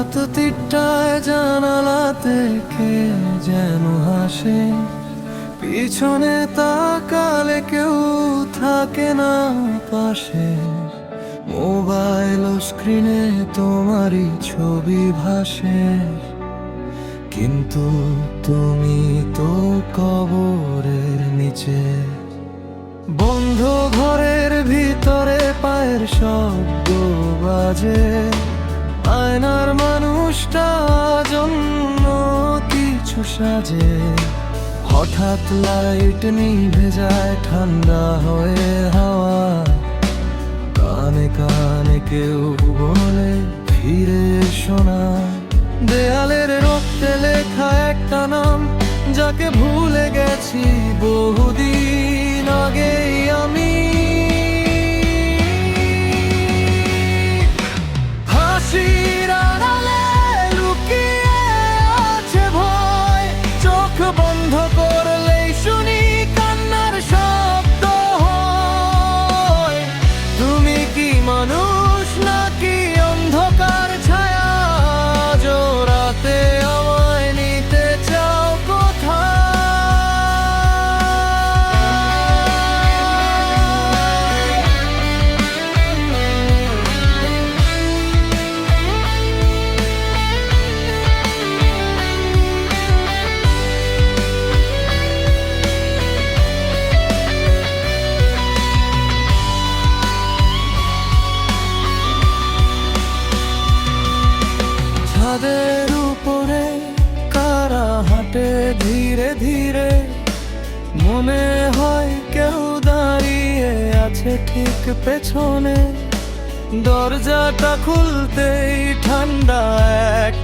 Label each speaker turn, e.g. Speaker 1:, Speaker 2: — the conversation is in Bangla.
Speaker 1: রাত তিনটায় জানালাতে কে যেন হাসে, পিছনে তাকালে কেউ থাকে না পাশে। মোবাইল স্ক্রিনে তোমারই ছবি ভাসে, কিন্তু তুমি তো কবরের নিচে। বন্ধ ঘরের ভিতরে পায়ের শব্দ বাজে, আয়নার মানুষটা জন্য কিছু সাজে। হঠাৎ লাইট নিভে যায়, ঠান্ডা হয়ে হাওয়া, কানে কানে কেউ বলে ফিরে শোনা। দেয়ালের রক্তে লেখা একটা নাম, যাকে ভুলে গেছি বহুদিন আগেই আমি। হাসির আড়ালে লুকিয়ে আছে ভয়, চোখ বন্ধ করলেই শুনি কান্নার শব্দ হয়। তুমি কি মানুষ নাকি অন্ধকার ছায়া, জোড়াতে আমায় নিতে চাও কোথায়? ছাদের উপরে কারা হাঁটে ধীরে ধীরে, মনে হয় কেউ দাঁড়িয়ে আছে ঠিক পেছনে। দরজাটা খুলতেই ঠান্ডা এক